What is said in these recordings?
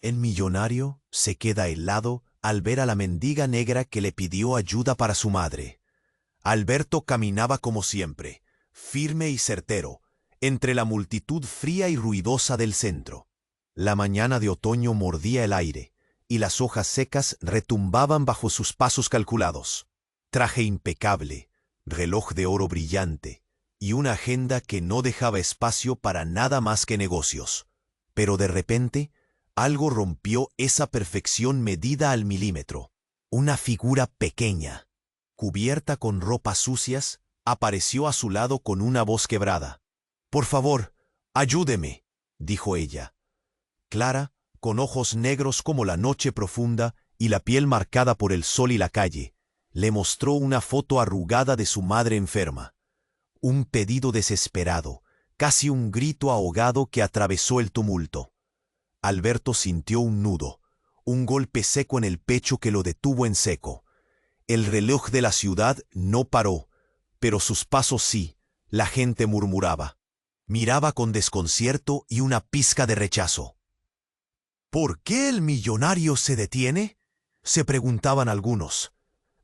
El millonario se queda helado al ver a la mendiga negra que le pidió ayuda para su madre. Alberto caminaba como siempre, firme y certero, entre la multitud fría y ruidosa del centro. La mañana de otoño mordía el aire, y las hojas secas retumbaban bajo sus pasos calculados. Traje impecable, reloj de oro brillante, y una agenda que no dejaba espacio para nada más que negocios. Pero de repente, algo rompió esa perfección medida al milímetro. Una figura pequeña, cubierta con ropas sucias, apareció a su lado con una voz quebrada. «Por favor, ayúdeme», dijo ella. Clara, con ojos negros como la noche profunda y la piel marcada por el sol y la calle, le mostró una foto arrugada de su madre enferma. Un pedido desesperado, casi un grito ahogado que atravesó el tumulto. Alberto sintió un nudo, un golpe seco en el pecho que lo detuvo en seco. El reloj de la ciudad no paró, pero sus pasos sí. La gente murmuraba. Miraba con desconcierto y una pizca de rechazo. «¿Por qué el millonario se detiene?», se preguntaban algunos.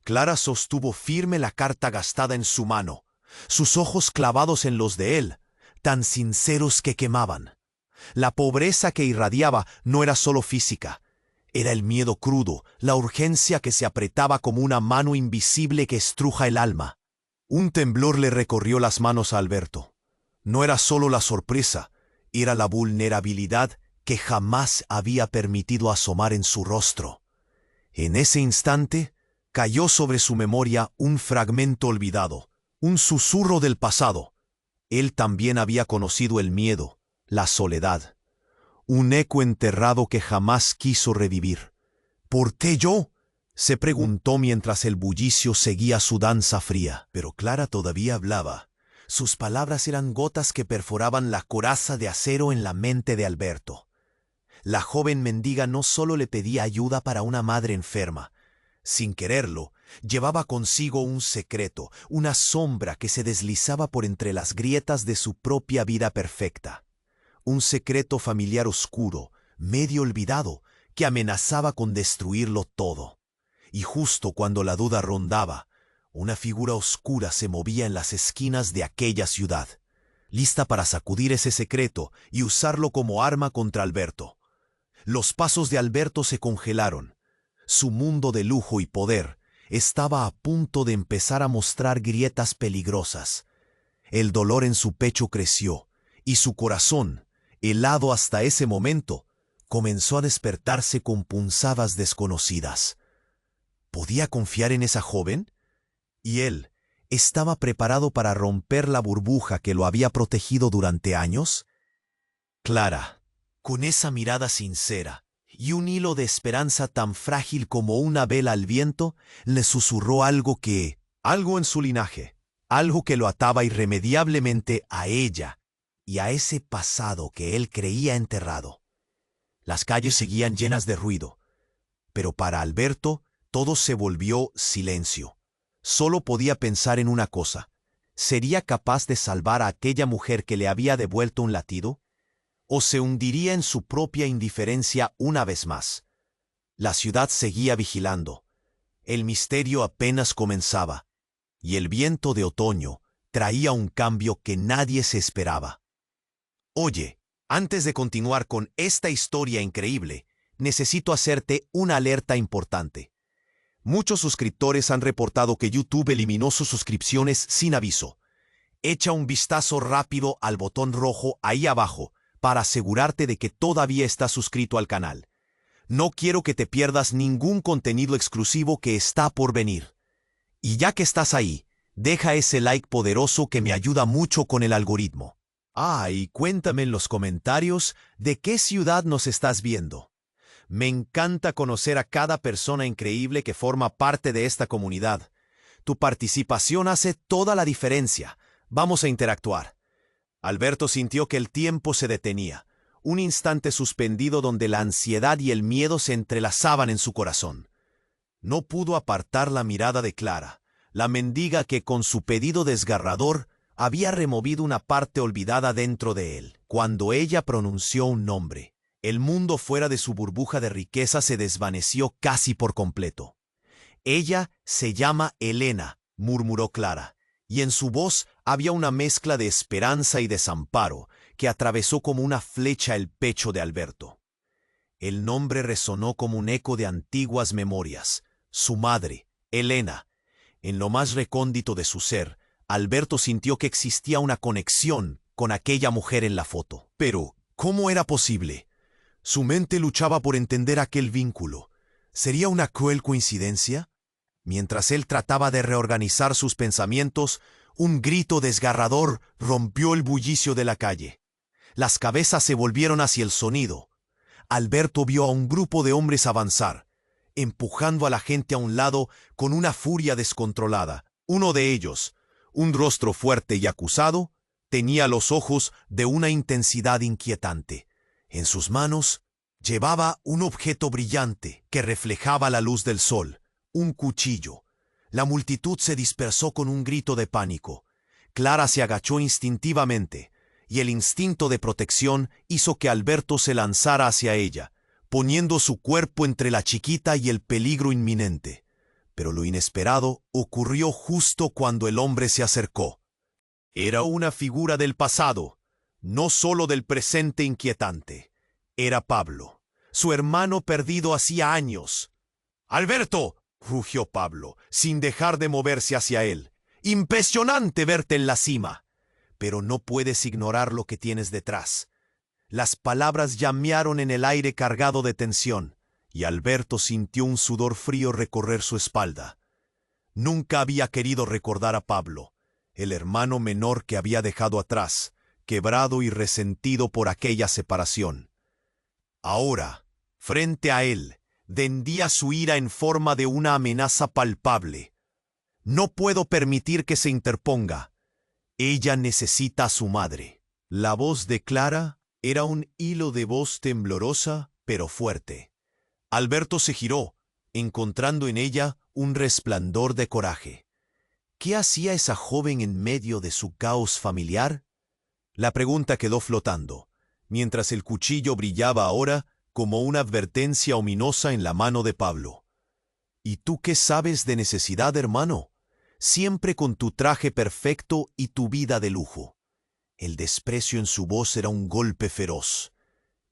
Clara sostuvo firme la carta gastada en su mano, sus ojos clavados en los de él, tan sinceros que quemaban. La pobreza que irradiaba no era solo física, era el miedo crudo, la urgencia que se apretaba como una mano invisible que estruja el alma. Un temblor le recorrió las manos a Alberto. No era solo la sorpresa, era la vulnerabilidad que jamás había permitido asomar en su rostro. En ese instante, cayó sobre su memoria un fragmento olvidado, un susurro del pasado. Él también había conocido el miedo, la soledad, un eco enterrado que jamás quiso revivir. «¿Por qué yo?», se preguntó mientras el bullicio seguía su danza fría. Pero Clara todavía hablaba. Sus palabras eran gotas que perforaban la coraza de acero en la mente de Alberto. La joven mendiga no solo le pedía ayuda para una madre enferma. Sin quererlo, llevaba consigo un secreto, una sombra que se deslizaba por entre las grietas de su propia vida perfecta. Un secreto familiar oscuro, medio olvidado, que amenazaba con destruirlo todo. Y justo cuando la duda rondaba, una figura oscura se movía en las esquinas de aquella ciudad, lista para sacudir ese secreto y usarlo como arma contra Alberto. Los pasos de Alberto se congelaron. Su mundo de lujo y poder estaba a punto de empezar a mostrar grietas peligrosas. El dolor en su pecho creció, y su corazón, helado hasta ese momento, comenzó a despertarse con punzadas desconocidas. ¿Podía confiar en esa joven? Y él estaba preparado para romper la burbuja que lo había protegido durante años. Clara, con esa mirada sincera y un hilo de esperanza tan frágil como una vela al viento, le susurró algo en su linaje, algo que lo ataba irremediablemente a ella y a ese pasado que él creía enterrado. Las calles seguían llenas de ruido, pero para Alberto todo se volvió silencio. Solo podía pensar en una cosa. ¿Sería capaz de salvar a aquella mujer que le había devuelto un latido? ¿O se hundiría en su propia indiferencia una vez más? La ciudad seguía vigilando. El misterio apenas comenzaba, y el viento de otoño traía un cambio que nadie se esperaba. Oye, antes de continuar con esta historia increíble, necesito hacerte una alerta importante. Muchos suscriptores han reportado que YouTube eliminó sus suscripciones sin aviso. Echa un vistazo rápido al botón rojo ahí abajo para asegurarte de que todavía estás suscrito al canal. No quiero que te pierdas ningún contenido exclusivo que está por venir. Y ya que estás ahí, deja ese like poderoso que me ayuda mucho con el algoritmo. Y cuéntame en los comentarios de qué ciudad nos estás viendo. Me encanta conocer a cada persona increíble que forma parte de esta comunidad. Tu participación hace toda la diferencia. Vamos a interactuar. Alberto sintió que el tiempo se detenía, un instante suspendido donde la ansiedad y el miedo se entrelazaban en su corazón. No pudo apartar la mirada de Clara, la mendiga que con su pedido desgarrador había removido una parte olvidada dentro de él. Cuando ella pronunció un nombre, El mundo fuera de su burbuja de riqueza se desvaneció casi por completo. Ella se llama Elena, murmuró Clara, y en su voz había una mezcla de esperanza y desamparo que atravesó como una flecha el pecho de Alberto. El nombre resonó como un eco de antiguas memorias. Su madre, Elena. En lo más recóndito de su ser, Alberto sintió que existía una conexión con aquella mujer en la foto. Pero, ¿cómo era posible? Su mente luchaba por entender aquel vínculo. ¿Sería una cruel coincidencia? Mientras él trataba de reorganizar sus pensamientos, un grito desgarrador rompió el bullicio de la calle. Las cabezas se volvieron hacia el sonido. Alberto vio a un grupo de hombres avanzar, empujando a la gente a un lado con una furia descontrolada. Uno de ellos, un rostro fuerte y acusado, tenía los ojos de una intensidad inquietante. En sus manos llevaba un objeto brillante que reflejaba la luz del sol, un cuchillo. La multitud se dispersó con un grito de pánico. Clara se agachó instintivamente, y el instinto de protección hizo que Alberto se lanzara hacia ella, poniendo su cuerpo entre la chiquita y el peligro inminente. Pero lo inesperado ocurrió justo cuando el hombre se acercó. Era una figura del pasado, no solo del presente inquietante. Era Pablo, su hermano perdido hacía años. ¡Alberto!, rugió Pablo, sin dejar de moverse hacia él. ¡Impresionante verte en la cima! Pero no puedes ignorar lo que tienes detrás. Las palabras llamearon en el aire cargado de tensión, y Alberto sintió un sudor frío recorrer su espalda. Nunca había querido recordar a Pablo, el hermano menor que había dejado atrás, quebrado y resentido por aquella separación. Ahora, frente a él, vendía su ira en forma de una amenaza palpable. No puedo permitir que se interponga. Ella necesita a su madre. La voz de Clara era un hilo de voz temblorosa, pero fuerte. Alberto se giró, encontrando en ella un resplandor de coraje. ¿Qué hacía esa joven en medio de su caos familiar? La pregunta quedó flotando, mientras el cuchillo brillaba ahora como una advertencia ominosa en la mano de Pablo. ¿Y tú qué sabes de necesidad, hermano? Siempre con tu traje perfecto y tu vida de lujo. El desprecio en su voz era un golpe feroz.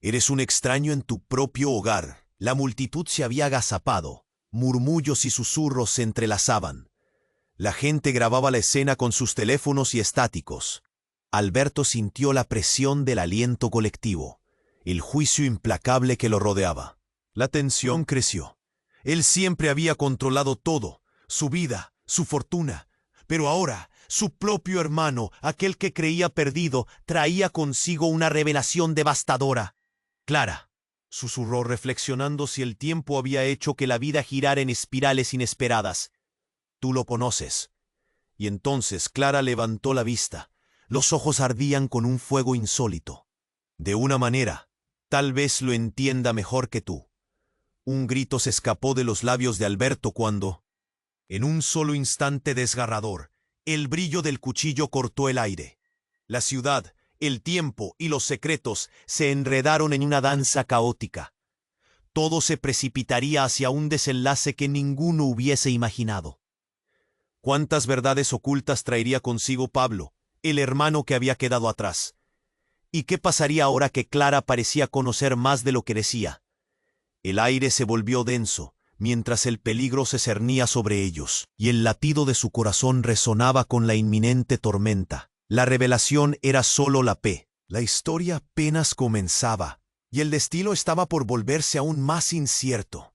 Eres un extraño en tu propio hogar. La multitud se había agazapado. Murmullos y susurros se entrelazaban. La gente grababa la escena con sus teléfonos y estáticos. Alberto sintió la presión del aliento colectivo, el juicio implacable que lo rodeaba. La tensión creció. Él siempre había controlado todo, su vida, su fortuna, pero ahora su propio hermano, aquel que creía perdido, traía consigo una revelación devastadora. Clara, susurró reflexionando si el tiempo había hecho que la vida girara en espirales inesperadas. Tú lo conoces. Y entonces Clara levantó la vista. Los ojos ardían con un fuego insólito. De una manera, tal vez lo entienda mejor que tú. Un grito se escapó de los labios de Alberto cuando, en un solo instante desgarrador, el brillo del cuchillo cortó el aire. La ciudad, el tiempo y los secretos se enredaron en una danza caótica. Todo se precipitaría hacia un desenlace que ninguno hubiese imaginado. ¿Cuántas verdades ocultas traería consigo Pablo, el hermano que había quedado atrás? ¿Y qué pasaría ahora que Clara parecía conocer más de lo que decía? El aire se volvió denso, mientras el peligro se cernía sobre ellos, y el latido de su corazón resonaba con la inminente tormenta. La revelación era solo la P. La historia apenas comenzaba, y el destino estaba por volverse aún más incierto.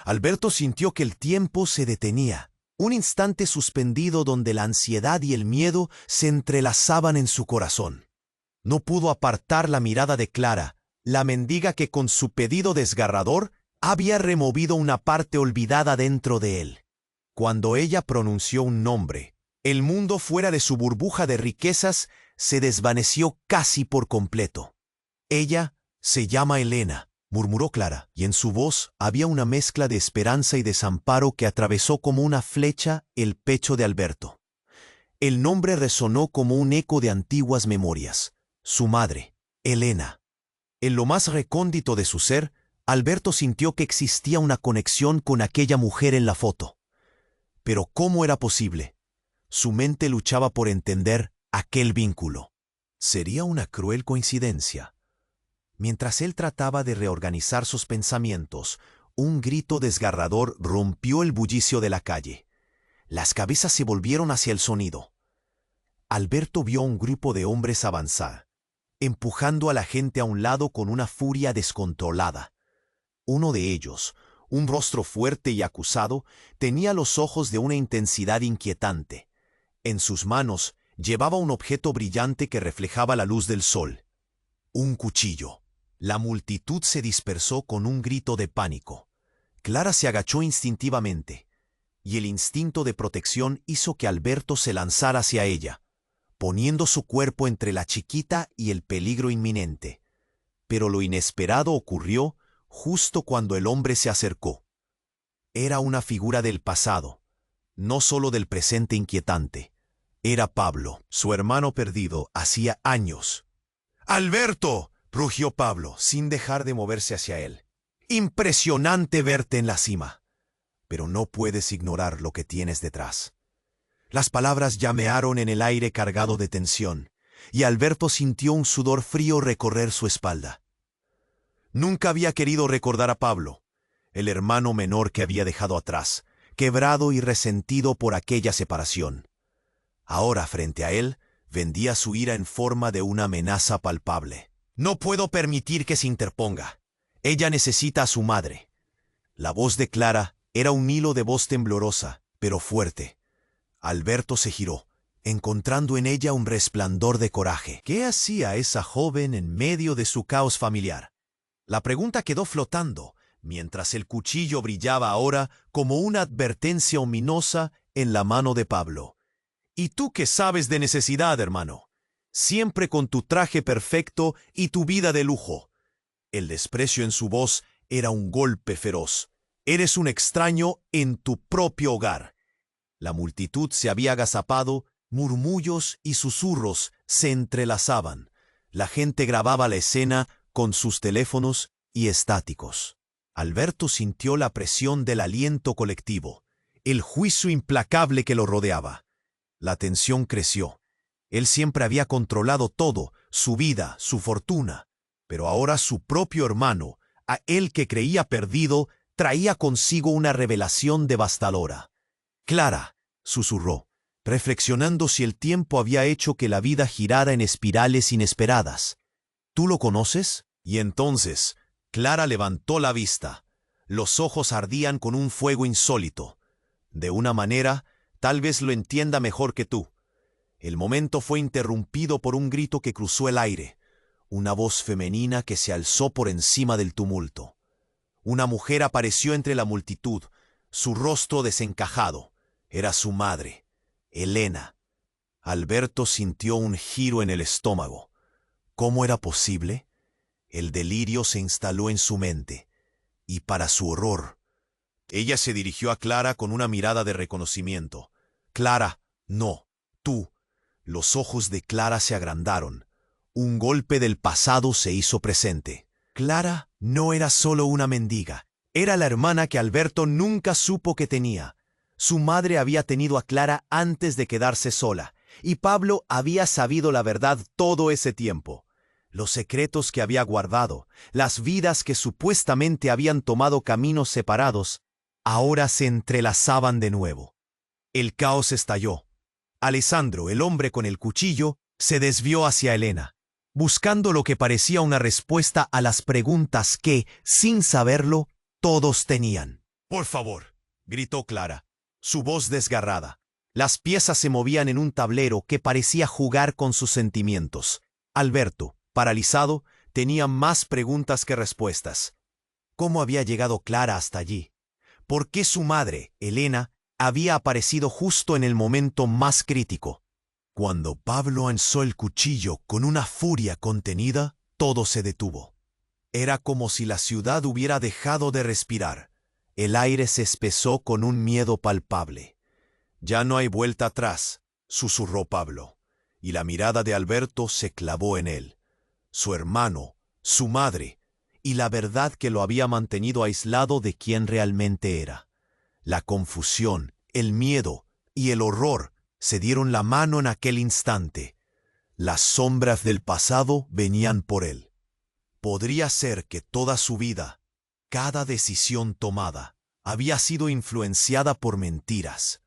Alberto sintió que el tiempo se detenía, un instante suspendido donde la ansiedad y el miedo se entrelazaban en su corazón. No pudo apartar la mirada de Clara, la mendiga que con su pedido desgarrador había removido una parte olvidada dentro de él. Cuando ella pronunció un nombre, el mundo fuera de su burbuja de riquezas se desvaneció casi por completo. Ella se llama Elena, murmuró Clara, y en su voz había una mezcla de esperanza y desamparo que atravesó como una flecha el pecho de Alberto. El nombre resonó como un eco de antiguas memorias. Su madre, Elena. En lo más recóndito de su ser, Alberto sintió que existía una conexión con aquella mujer en la foto. Pero ¿cómo era posible? Su mente luchaba por entender aquel vínculo. Sería una cruel coincidencia. Mientras él trataba de reorganizar sus pensamientos, un grito desgarrador rompió el bullicio de la calle. Las cabezas se volvieron hacia el sonido. Alberto vio a un grupo de hombres avanzar, empujando a la gente a un lado con una furia descontrolada. Uno de ellos, un rostro fuerte y acusado, tenía los ojos de una intensidad inquietante. En sus manos llevaba un objeto brillante que reflejaba la luz del sol. Un cuchillo. La multitud se dispersó con un grito de pánico. Clara se agachó instintivamente, y el instinto de protección hizo que Alberto se lanzara hacia ella, poniendo su cuerpo entre la chiquita y el peligro inminente. Pero lo inesperado ocurrió justo cuando el hombre se acercó. Era una figura del pasado, no solo del presente inquietante. Era Pablo, su hermano perdido hacía años. ¡Alberto!, rugió Pablo, sin dejar de moverse hacia él. ¡Impresionante verte en la cima! Pero no puedes ignorar lo que tienes detrás. Las palabras llamearon en el aire cargado de tensión, y Alberto sintió un sudor frío recorrer su espalda. Nunca había querido recordar a Pablo, el hermano menor que había dejado atrás, quebrado y resentido por aquella separación. Ahora, frente a él, vendía su ira en forma de una amenaza palpable. «No puedo permitir que se interponga. Ella necesita a su madre». La voz de Clara era un hilo de voz temblorosa, pero fuerte. Alberto se giró, encontrando en ella un resplandor de coraje. ¿Qué hacía esa joven en medio de su caos familiar? La pregunta quedó flotando, mientras el cuchillo brillaba ahora como una advertencia ominosa en la mano de Pablo. «¿Y tú qué sabes de necesidad, hermano? Siempre con tu traje perfecto y tu vida de lujo». El desprecio en su voz era un golpe feroz. «Eres un extraño en tu propio hogar». La multitud se había agazapado, murmullos y susurros se entrelazaban. La gente grababa la escena con sus teléfonos y estáticos. Alberto sintió la presión del aliento colectivo, el juicio implacable que lo rodeaba. La tensión creció. Él siempre había controlado todo, su vida, su fortuna. Pero ahora su propio hermano, a él que creía perdido, traía consigo una revelación devastadora. «Clara», susurró, reflexionando si el tiempo había hecho que la vida girara en espirales inesperadas. «¿Tú lo conoces?» Y entonces, Clara levantó la vista. Los ojos ardían con un fuego insólito. «De una manera, tal vez lo entienda mejor que tú». El momento fue interrumpido por un grito que cruzó el aire, una voz femenina que se alzó por encima del tumulto. Una mujer apareció entre la multitud, su rostro desencajado. Era su madre, Elena. Alberto sintió un giro en el estómago. ¿Cómo era posible? El delirio se instaló en su mente, y para su horror, ella se dirigió a Clara con una mirada de reconocimiento. «Clara, no, tú». Los ojos de Clara se agrandaron. Un golpe del pasado se hizo presente. Clara no era solo una mendiga. Era la hermana que Alberto nunca supo que tenía. Su madre había tenido a Clara antes de quedarse sola, y Pablo había sabido la verdad todo ese tiempo. Los secretos que había guardado, las vidas que supuestamente habían tomado caminos separados, ahora se entrelazaban de nuevo. El caos estalló. Alessandro, el hombre con el cuchillo, se desvió hacia Elena, buscando lo que parecía una respuesta a las preguntas que, sin saberlo, todos tenían. «Por favor», gritó Clara, su voz desgarrada. Las piezas se movían en un tablero que parecía jugar con sus sentimientos. Alberto, paralizado, tenía más preguntas que respuestas. ¿Cómo había llegado Clara hasta allí? ¿Por qué su madre, Elena, había aparecido justo en el momento más crítico? Cuando Pablo alzó el cuchillo con una furia contenida, todo se detuvo. Era como si la ciudad hubiera dejado de respirar. El aire se espesó con un miedo palpable. «Ya no hay vuelta atrás», susurró Pablo, y la mirada de Alberto se clavó en él. Su hermano su madre, y la verdad que lo había mantenido aislado de quien realmente era. La confusión, el miedo y el horror se dieron la mano en aquel instante. Las sombras del pasado venían por él. Podría ser que toda su vida, cada decisión tomada, había sido influenciada por mentiras.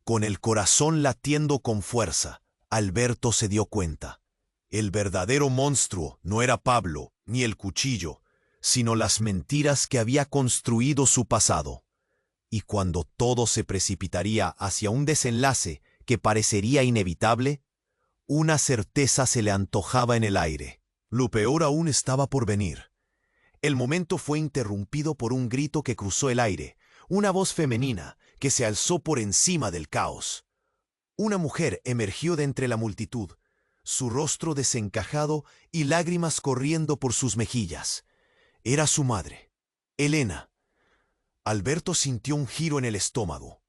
Con el corazón latiendo con fuerza, Alberto se dio cuenta. El verdadero monstruo no era Pablo ni el cuchillo, sino las mentiras que había construido su pasado. Y cuando todo se precipitaría hacia un desenlace que parecería inevitable, una certeza se le antojaba en el aire. Lo peor aún estaba por venir. El momento fue interrumpido por un grito que cruzó el aire, una voz femenina que se alzó por encima del caos. Una mujer emergió de entre la multitud, su rostro desencajado y lágrimas corriendo por sus mejillas. Era su madre, Elena. Alberto sintió un giro en el estómago.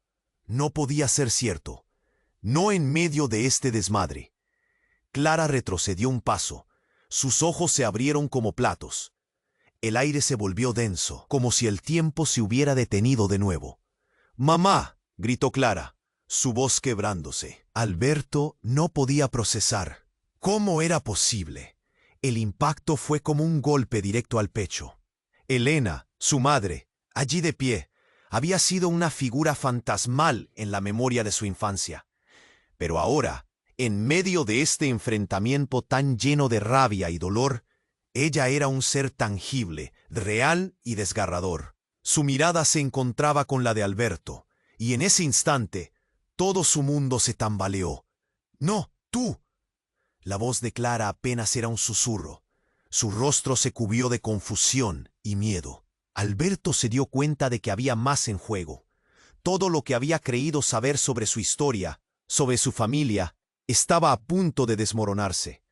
No podía ser cierto. No en medio de este desmadre. Clara retrocedió un paso. Sus ojos se abrieron como platos. El aire se volvió denso, como si el tiempo se hubiera detenido de nuevo. «¡Mamá!», gritó Clara, su voz quebrándose. Alberto no podía procesar. ¿Cómo era posible? El impacto fue como un golpe directo al pecho. Elena, su madre, allí de pie, había sido una figura fantasmal en la memoria de su infancia. Pero ahora, en medio de este enfrentamiento tan lleno de rabia y dolor, ella era un ser tangible, real y desgarrador. Su mirada se encontraba con la de Alberto, y en ese instante, todo su mundo se tambaleó. «¡No, tú!». La voz de Clara apenas era un susurro. Su rostro se cubrió de confusión y miedo. Alberto se dio cuenta de que había más en juego. Todo lo que había creído saber sobre su historia, sobre su familia, estaba a punto de desmoronarse.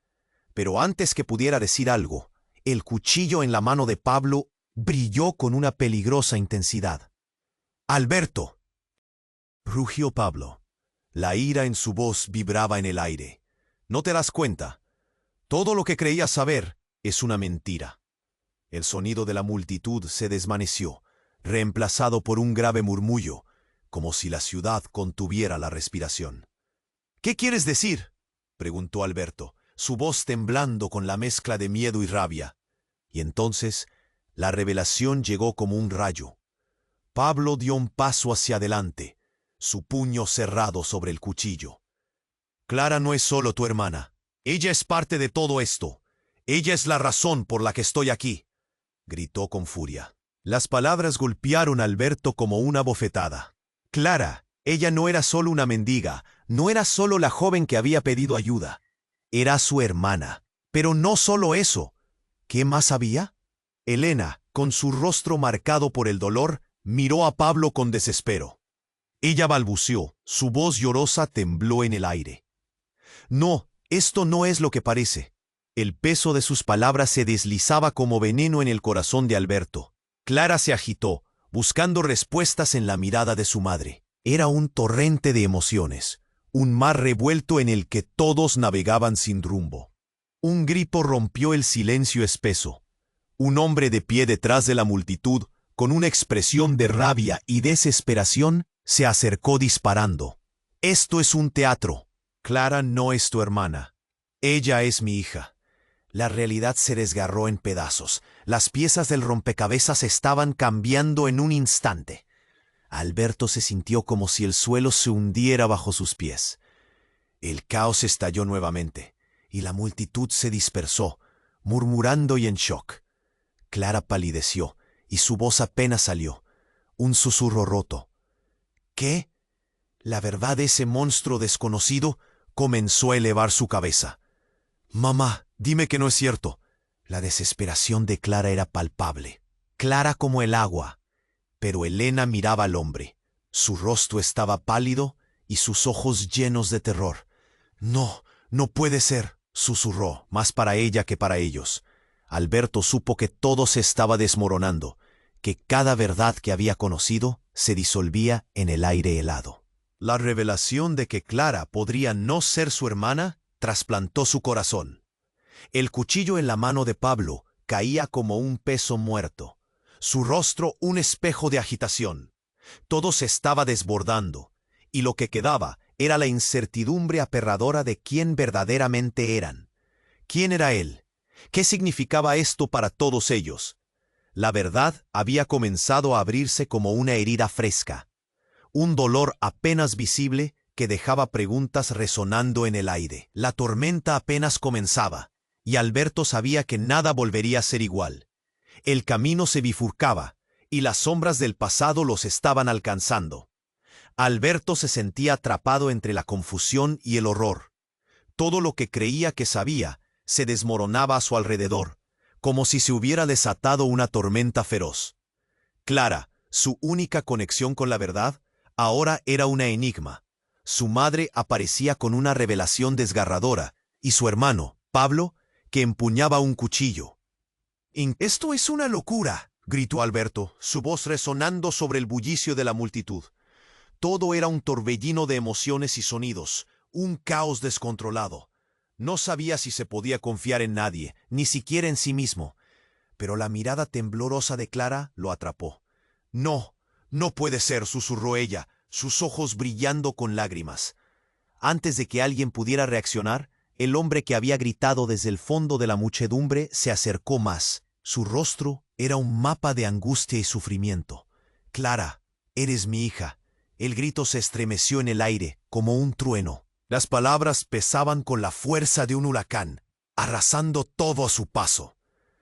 Pero antes que pudiera decir algo, el cuchillo en la mano de Pablo brilló con una peligrosa intensidad. «¡Alberto!», rugió Pablo. La ira en su voz vibraba en el aire. «¿No te das cuenta? Todo lo que creías saber es una mentira». El sonido de la multitud se desvaneció, reemplazado por un grave murmullo, como si la ciudad contuviera la respiración. «¿Qué quieres decir?», preguntó Alberto, su voz temblando con la mezcla de miedo y rabia. Y entonces la revelación llegó como un rayo. Pablo dio un paso hacia adelante, su puño cerrado sobre el cuchillo. «Clara no es solo tu hermana. Ella es parte de todo esto. Ella es la razón por la que estoy aquí», gritó con furia. Las palabras golpearon a Alberto como una bofetada. Clara, ella no era solo una mendiga, no era solo la joven que había pedido ayuda. Era su hermana. Pero no solo eso. ¿Qué más había? Elena, con su rostro marcado por el dolor, miró a Pablo con desespero. Ella balbuceó, su voz llorosa tembló en el aire. «No, esto no es lo que parece». El peso de sus palabras se deslizaba como veneno en el corazón de Alberto. Clara se agitó, buscando respuestas en la mirada de su madre. Era un torrente de emociones, un mar revuelto en el que todos navegaban sin rumbo. Un grito rompió el silencio espeso. Un hombre de pie detrás de la multitud, con una expresión de rabia y desesperación, se acercó disparando. «Esto es un teatro. Clara no es tu hermana. Ella es mi hija». La realidad se desgarró en pedazos. Las piezas del rompecabezas estaban cambiando en un instante. Alberto se sintió como si el suelo se hundiera bajo sus pies. El caos estalló nuevamente, y la multitud se dispersó, murmurando y en shock. Clara palideció, y su voz apenas salió. Un susurro roto. ¿Qué? La verdad de ese monstruo desconocido comenzó a elevar su cabeza. «Mamá, dime que no es cierto». La desesperación de Clara era palpable, clara como el agua. Pero Elena miraba al hombre. Su rostro estaba pálido y sus ojos llenos de terror. «No, no puede ser», susurró, más para ella que para ellos. Alberto supo que todo se estaba desmoronando, que cada verdad que había conocido se disolvía en el aire helado. La revelación de que Clara podría no ser su hermana trasplantó su corazón. El cuchillo en la mano de Pablo caía como un peso muerto, su rostro un espejo de agitación. Todo se estaba desbordando, y lo que quedaba era la incertidumbre aterradora de quién verdaderamente eran. ¿Quién era él? ¿Qué significaba esto para todos ellos? La verdad había comenzado a abrirse como una herida fresca, un dolor apenas visible que dejaba preguntas resonando en el aire. La tormenta apenas comenzaba, y Alberto sabía que nada volvería a ser igual. El camino se bifurcaba, y las sombras del pasado los estaban alcanzando. Alberto se sentía atrapado entre la confusión y el horror. Todo lo que creía que sabía se desmoronaba a su alrededor, como si se hubiera desatado una tormenta feroz. Clara, su única conexión con la verdad, ahora era una enigma. Su madre aparecía con una revelación desgarradora, y su hermano, Pablo, que empuñaba un cuchillo. «Esto es una locura», gritó Alberto, su voz resonando sobre el bullicio de la multitud. Todo era un torbellino de emociones y sonidos, un caos descontrolado. No sabía si se podía confiar en nadie, ni siquiera en sí mismo. Pero la mirada temblorosa de Clara lo atrapó. «No, no puede ser», susurró ella, sus ojos brillando con lágrimas. Antes de que alguien pudiera reaccionar, el hombre que había gritado desde el fondo de la muchedumbre se acercó más. Su rostro era un mapa de angustia y sufrimiento. «Clara, eres mi hija». El grito se estremeció en el aire, como un trueno. Las palabras pesaban con la fuerza de un huracán, arrasando todo a su paso.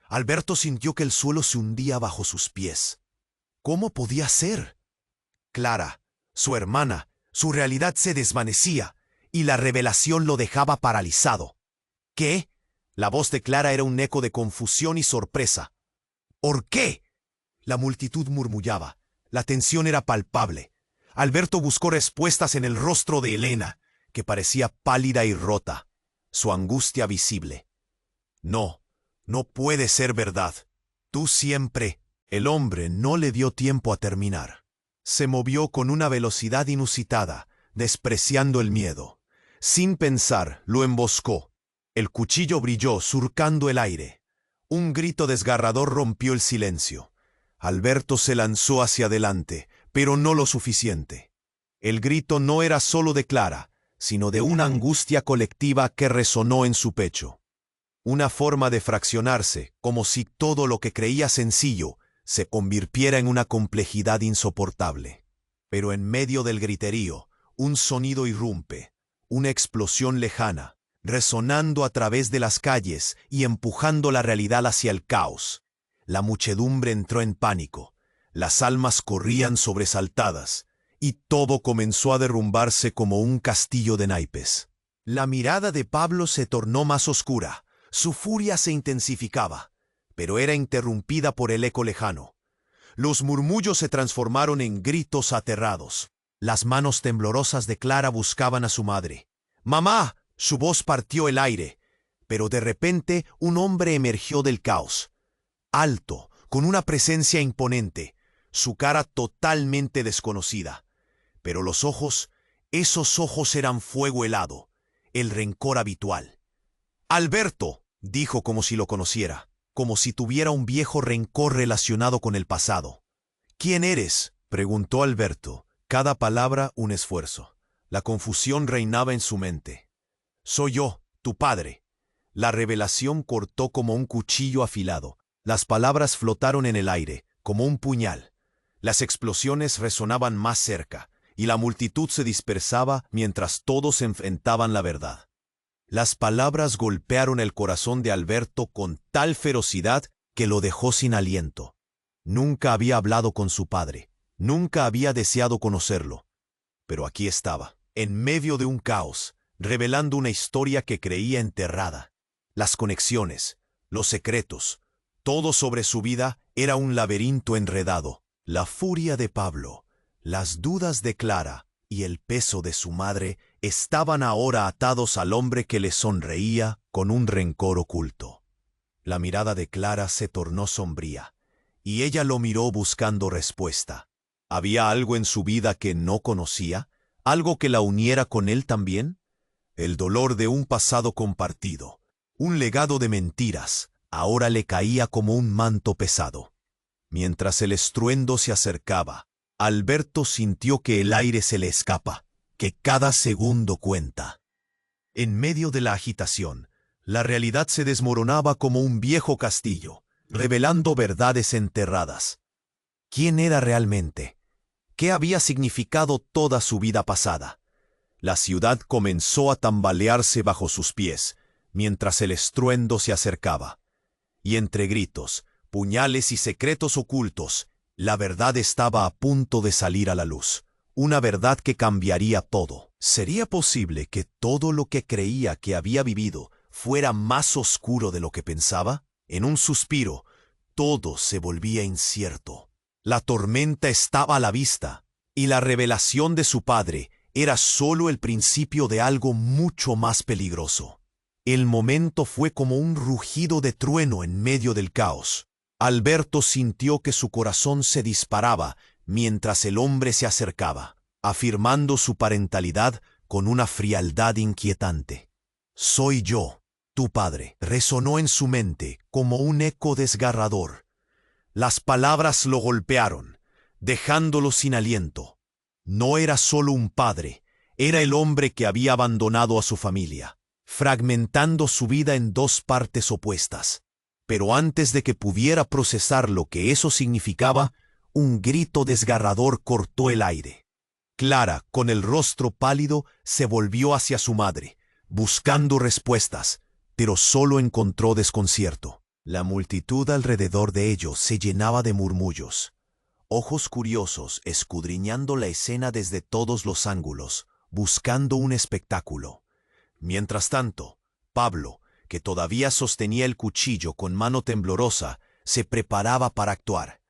Alberto sintió que el suelo se hundía bajo sus pies. ¿Cómo podía ser? Clara, su hermana, su realidad se desvanecía, y la revelación lo dejaba paralizado. ¿Qué? La voz de Clara era un eco de confusión y sorpresa. ¿Por qué? La multitud murmullaba. La tensión era palpable. Alberto buscó respuestas en el rostro de Elena, que parecía pálida y rota, su angustia visible. «No, no puede ser verdad. Tú siempre». El hombre no le dio tiempo a terminar. Se movió con una velocidad inusitada, despreciando el miedo. Sin pensar, lo emboscó. El cuchillo brilló, surcando el aire. Un grito desgarrador rompió el silencio. Alberto se lanzó hacia adelante, pero no lo suficiente. El grito no era solo de Clara, sino de una angustia colectiva que resonó en su pecho. Una forma de fraccionarse, como si todo lo que creía sencillo se convirtiera en una complejidad insoportable. Pero en medio del griterío, un sonido irrumpe, una explosión lejana, resonando a través de las calles y empujando la realidad hacia el caos. La muchedumbre entró en pánico, las almas corrían sobresaltadas, y todo comenzó a derrumbarse como un castillo de naipes. La mirada de Pablo se tornó más oscura, su furia se intensificaba, pero era interrumpida por el eco lejano. Los murmullos se transformaron en gritos aterrados. Las manos temblorosas de Clara buscaban a su madre. «¡Mamá!». Su voz partió el aire, pero de repente un hombre emergió del caos. Alto, con una presencia imponente, su cara totalmente desconocida. Pero los ojos, esos ojos eran fuego helado, el rencor habitual. «Alberto», dijo como si lo conociera, como si tuviera un viejo rencor relacionado con el pasado. «¿Quién eres?», preguntó Alberto, cada palabra un esfuerzo. La confusión reinaba en su mente. «Soy yo, tu padre». La revelación cortó como un cuchillo afilado. Las palabras flotaron en el aire, como un puñal. Las explosiones resonaban más cerca, y la multitud se dispersaba mientras todos enfrentaban la verdad. Las palabras golpearon el corazón de Alberto con tal ferocidad que lo dejó sin aliento. Nunca había hablado con su padre, nunca había deseado conocerlo. Pero aquí estaba, en medio de un caos, revelando una historia que creía enterrada. Las conexiones, los secretos, todo sobre su vida era un laberinto enredado. La furia de Pablo, las dudas de Clara y el peso de su madre estaban ahora atados al hombre que le sonreía con un rencor oculto. La mirada de Clara se tornó sombría, y ella lo miró buscando respuesta. ¿Había algo en su vida que no conocía? ¿Algo que la uniera con él también? El dolor de un pasado compartido, un legado de mentiras, ahora le caía como un manto pesado. Mientras el estruendo se acercaba, Alberto sintió que el aire se le escapa, que cada segundo cuenta. En medio de la agitación, la realidad se desmoronaba como un viejo castillo, revelando verdades enterradas. ¿Quién era realmente? ¿Qué había significado toda su vida pasada? La ciudad comenzó a tambalearse bajo sus pies, mientras el estruendo se acercaba. Y entre gritos, puñales y secretos ocultos, la verdad estaba a punto de salir a la luz. Una verdad que cambiaría todo. ¿Sería posible que todo lo que creía que había vivido fuera más oscuro de lo que pensaba? En un suspiro, todo se volvía incierto. La tormenta estaba a la vista, y la revelación de su padre era solo el principio de algo mucho más peligroso. El momento fue como un rugido de trueno en medio del caos. Alberto sintió que su corazón se disparaba mientras el hombre se acercaba, afirmando su parentalidad con una frialdad inquietante. «Soy yo, tu padre», resonó en su mente como un eco desgarrador. Las palabras lo golpearon, dejándolo sin aliento. No era solo un padre, era el hombre que había abandonado a su familia, fragmentando su vida en dos partes opuestas. Pero antes de que pudiera procesar lo que eso significaba, un grito desgarrador cortó el aire. Clara, con el rostro pálido, se volvió hacia su madre, buscando respuestas, pero solo encontró desconcierto. La multitud alrededor de ellos se llenaba de murmullos, ojos curiosos escudriñando la escena desde todos los ángulos, buscando un espectáculo. Mientras tanto, Pablo, que todavía sostenía el cuchillo con mano temblorosa, se preparaba para actuar.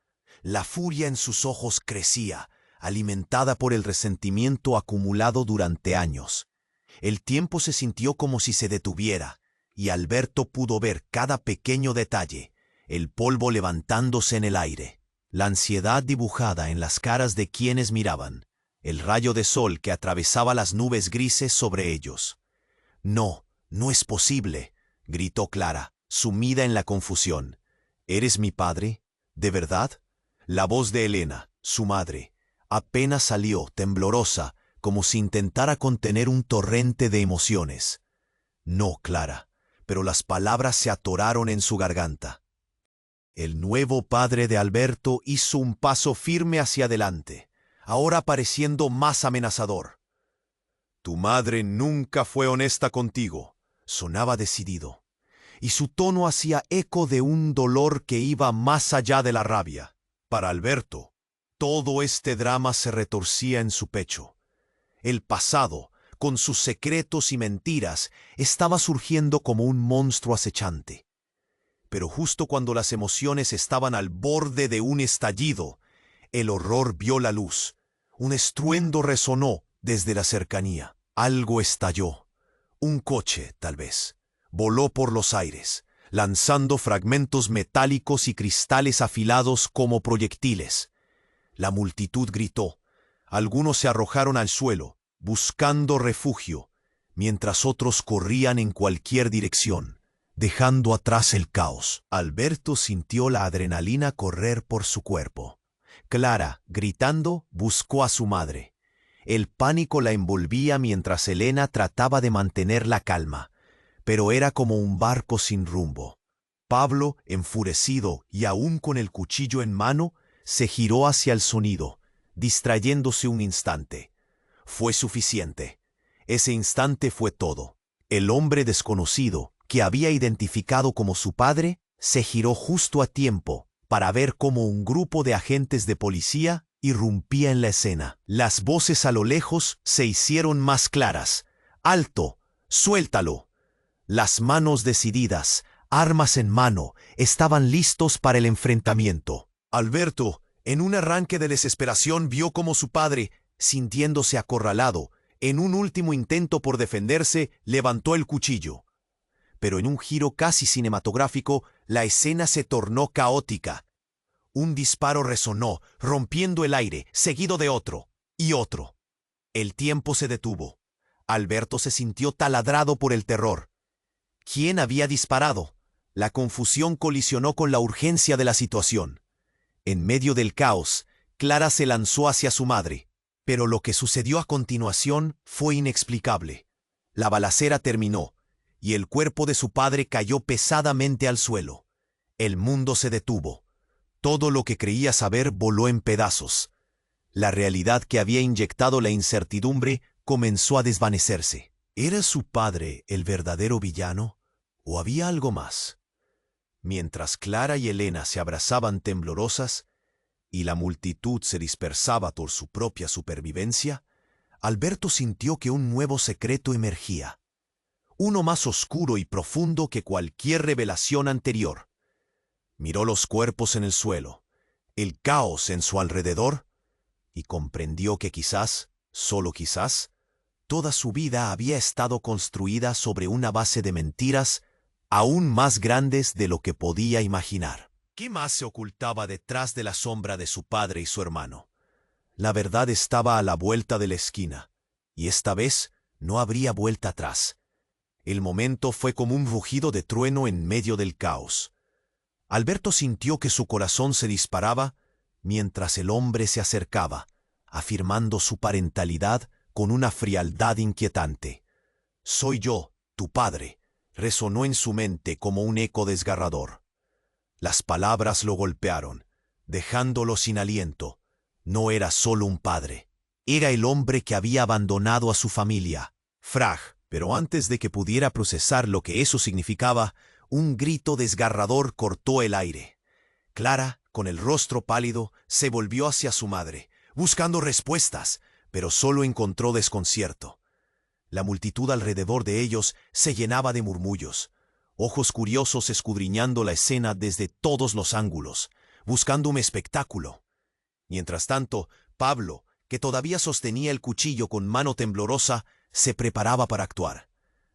La furia en sus ojos crecía, alimentada por el resentimiento acumulado durante años. El tiempo se sintió como si se detuviera, y Alberto pudo ver cada pequeño detalle, el polvo levantándose en el aire, la ansiedad dibujada en las caras de quienes miraban, el rayo de sol que atravesaba las nubes grises sobre ellos. «No, no es posible», gritó Clara, sumida en la confusión. «¿Eres mi padre? ¿De verdad?» La voz de Elena, su madre, apenas salió, temblorosa, como si intentara contener un torrente de emociones. «No, Clara», pero las palabras se atoraron en su garganta. El nuevo padre de Alberto hizo un paso firme hacia adelante, ahora pareciendo más amenazador. «Tu madre nunca fue honesta contigo», sonaba decidido, y su tono hacía eco de un dolor que iba más allá de la rabia. Para Alberto, todo este drama se retorcía en su pecho. El pasado, con sus secretos y mentiras, estaba surgiendo como un monstruo acechante. Pero justo cuando las emociones estaban al borde de un estallido, el horror vio la luz. Un estruendo resonó desde la cercanía. Algo estalló. Un coche, tal vez. Voló por los aires, lanzando fragmentos metálicos y cristales afilados como proyectiles. La multitud gritó. Algunos se arrojaron al suelo, buscando refugio, mientras otros corrían en cualquier dirección, dejando atrás el caos. Alberto sintió la adrenalina correr por su cuerpo. Clara, gritando, buscó a su madre. El pánico la envolvía mientras Elena trataba de mantener la calma, pero era como un barco sin rumbo. Pablo, enfurecido y aún con el cuchillo en mano, se giró hacia el sonido, distrayéndose un instante. Fue suficiente. Ese instante fue todo. El hombre desconocido, que había identificado como su padre, se giró justo a tiempo para ver cómo un grupo de agentes de policía irrumpía en la escena. Las voces a lo lejos se hicieron más claras. «¡Alto! ¡Suéltalo!». Las manos decididas, armas en mano, estaban listos para el enfrentamiento. Alberto, en un arranque de desesperación, vio como su padre, sintiéndose acorralado, en un último intento por defenderse, levantó el cuchillo. Pero en un giro casi cinematográfico, la escena se tornó caótica. Un disparo resonó, rompiendo el aire, seguido de otro, y otro. El tiempo se detuvo. Alberto se sintió taladrado por el terror. ¿Quién había disparado? La confusión colisionó con la urgencia de la situación. En medio del caos, Clara se lanzó hacia su madre, pero lo que sucedió a continuación fue inexplicable. La balacera terminó, y el cuerpo de su padre cayó pesadamente al suelo. El mundo se detuvo. Todo lo que creía saber voló en pedazos. La realidad que había inyectado la incertidumbre comenzó a desvanecerse. ¿Era su padre el verdadero villano o había algo más? Mientras Clara y Elena se abrazaban temblorosas y la multitud se dispersaba por su propia supervivencia, Alberto sintió que un nuevo secreto emergía, uno más oscuro y profundo que cualquier revelación anterior. Miró los cuerpos en el suelo, el caos en su alrededor, y comprendió que quizás, solo quizás, toda su vida había estado construida sobre una base de mentiras aún más grandes de lo que podía imaginar. ¿Qué más se ocultaba detrás de la sombra de su padre y su hermano? La verdad estaba a la vuelta de la esquina, y esta vez no habría vuelta atrás. El momento fue como un rugido de trueno en medio del caos. Alberto sintió que su corazón se disparaba mientras el hombre se acercaba, afirmando su parentalidad con una frialdad inquietante. «Soy yo, tu padre», resonó en su mente como un eco desgarrador. Las palabras lo golpearon, dejándolo sin aliento. No era solo un padre, era el hombre que había abandonado a su familia, Frag. Pero antes de que pudiera procesar lo que eso significaba, un grito desgarrador cortó el aire. Clara, con el rostro pálido, se volvió hacia su madre, buscando respuestas, pero solo encontró desconcierto. La multitud alrededor de ellos se llenaba de murmullos, ojos curiosos escudriñando la escena desde todos los ángulos, buscando un espectáculo. Mientras tanto, Pablo, que todavía sostenía el cuchillo con mano temblorosa, se preparaba para actuar.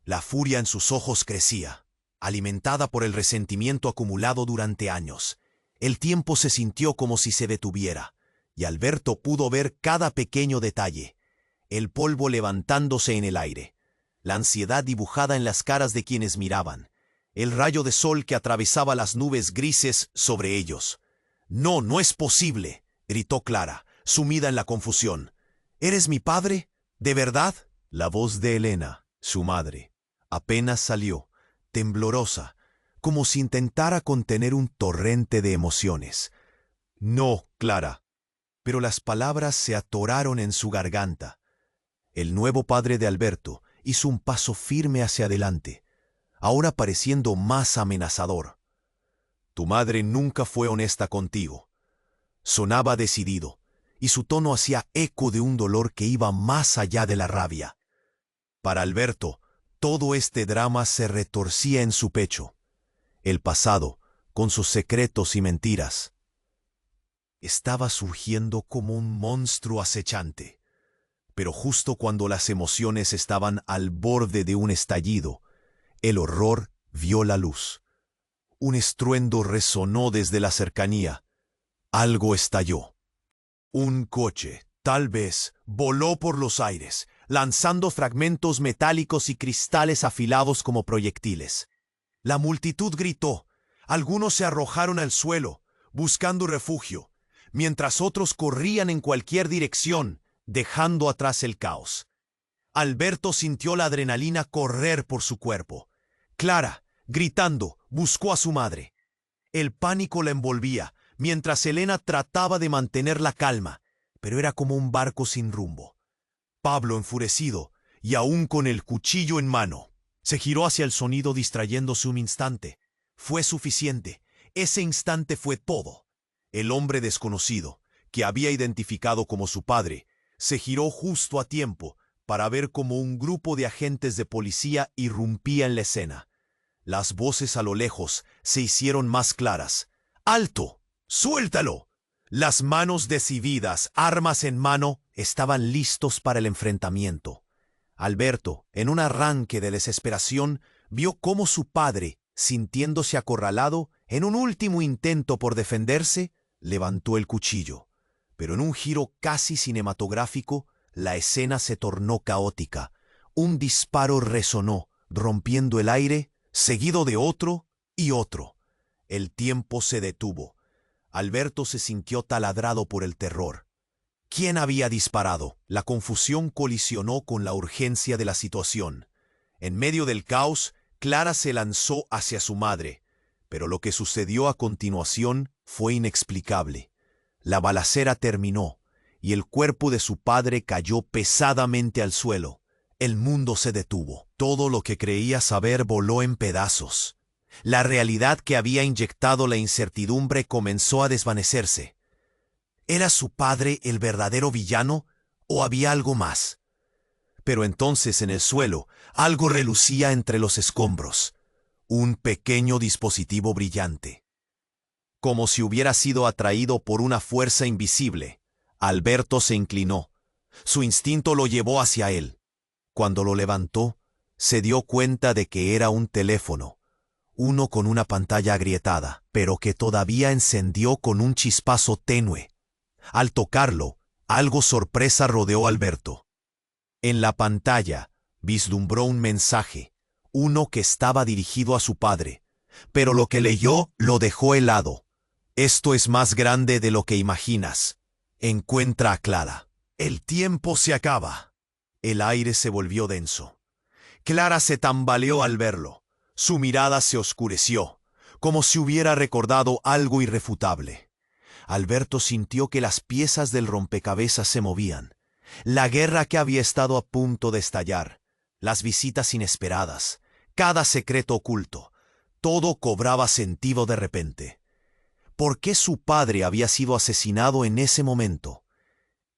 La furia en sus ojos crecía, alimentada por el resentimiento acumulado durante años. El tiempo se sintió como si se detuviera, y Alberto pudo ver cada pequeño detalle. El polvo levantándose en el aire, la ansiedad dibujada en las caras de quienes miraban, el rayo de sol que atravesaba las nubes grises sobre ellos. «No, no es posible», gritó Clara, sumida en la confusión. «¿Eres mi padre? ¿De verdad?» La voz de Elena, su madre, apenas salió, temblorosa, como si intentara contener un torrente de emociones. «No, Clara». Pero las palabras se atoraron en su garganta. El nuevo padre de Alberto hizo un paso firme hacia adelante, ahora pareciendo más amenazador. «Tu madre nunca fue honesta contigo». Sonaba decidido, y su tono hacía eco de un dolor que iba más allá de la rabia. Para Alberto, todo este drama se retorcía en su pecho. El pasado, con sus secretos y mentiras, estaba surgiendo como un monstruo acechante. Pero justo cuando las emociones estaban al borde de un estallido, el horror vio la luz. Un estruendo resonó desde la cercanía. Algo estalló. Un coche, tal vez, voló por los aires, lanzando fragmentos metálicos y cristales afilados como proyectiles. La multitud gritó. Algunos se arrojaron al suelo, buscando refugio, mientras otros corrían en cualquier dirección, dejando atrás el caos. Alberto sintió la adrenalina correr por su cuerpo. Clara, gritando, buscó a su madre. El pánico la envolvía, mientras Elena trataba de mantener la calma, pero era como un barco sin rumbo. Pablo, enfurecido, y aún con el cuchillo en mano, se giró hacia el sonido distrayéndose un instante. Fue suficiente. Ese instante fue todo. El hombre desconocido, que había identificado como su padre, se giró justo a tiempo para ver cómo un grupo de agentes de policía irrumpía en la escena. Las voces a lo lejos se hicieron más claras. «¡Alto! ¡Suéltalo!». Las manos decididas, armas en mano, estaban listos para el enfrentamiento. Alberto, en un arranque de desesperación, vio cómo su padre, sintiéndose acorralado, en un último intento por defenderse, levantó el cuchillo. Pero en un giro casi cinematográfico, la escena se tornó caótica. Un disparo resonó, rompiendo el aire, seguido de otro y otro. El tiempo se detuvo. Alberto se sintió taladrado por el terror. ¿Quién había disparado? La confusión colisionó con la urgencia de la situación. En medio del caos, Clara se lanzó hacia su madre, pero lo que sucedió a continuación fue inexplicable. La balacera terminó, y el cuerpo de su padre cayó pesadamente al suelo. El mundo se detuvo. Todo lo que creía saber voló en pedazos. La realidad que había inyectado la incertidumbre comenzó a desvanecerse. ¿Era su padre el verdadero villano o había algo más? Pero entonces en el suelo algo relucía entre los escombros. Un pequeño dispositivo brillante. Como si hubiera sido atraído por una fuerza invisible, Alberto se inclinó. Su instinto lo llevó hacia él. Cuando lo levantó, se dio cuenta de que era un teléfono. Uno con una pantalla agrietada, pero que todavía encendió con un chispazo tenue. Al tocarlo, algo sorpresa rodeó a Alberto. En la pantalla vislumbró un mensaje, uno que estaba dirigido a su padre, pero lo que leyó lo dejó helado. Esto es más grande de lo que imaginas. Encuentra a Clara. El tiempo se acaba. El aire se volvió denso. Clara se tambaleó al verlo. Su mirada se oscureció, como si hubiera recordado algo irrefutable. Alberto sintió que las piezas del rompecabezas se movían. La guerra que había estado a punto de estallar, las visitas inesperadas, cada secreto oculto, todo cobraba sentido de repente. ¿Por qué su padre había sido asesinado en ese momento?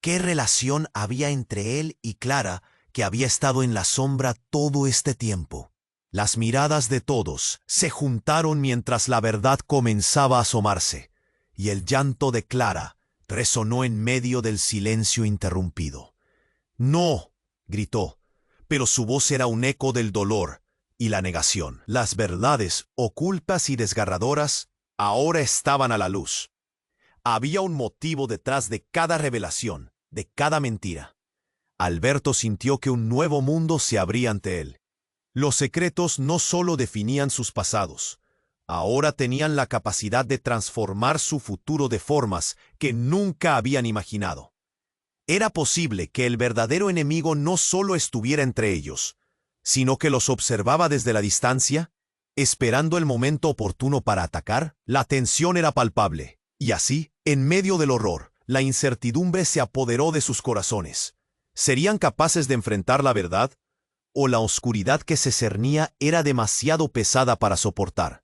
¿Qué relación había entre él y Clara, que había estado en la sombra todo este tiempo? Las miradas de todos se juntaron mientras la verdad comenzaba a asomarse, y el llanto de Clara resonó en medio del silencio interrumpido. «¡No!», gritó, pero su voz era un eco del dolor y la negación. Las verdades, ocultas y desgarradoras, ahora estaban a la luz. Había un motivo detrás de cada revelación, de cada mentira. Alberto sintió que un nuevo mundo se abría ante él. Los secretos no solo definían sus pasados, ahora tenían la capacidad de transformar su futuro de formas que nunca habían imaginado. Era posible que el verdadero enemigo no solo estuviera entre ellos, sino que los observaba desde la distancia, esperando el momento oportuno para atacar. La tensión era palpable, y así, en medio del horror, la incertidumbre se apoderó de sus corazones. ¿Serían capaces de enfrentar la verdad? ¿O la oscuridad que se cernía era demasiado pesada para soportar?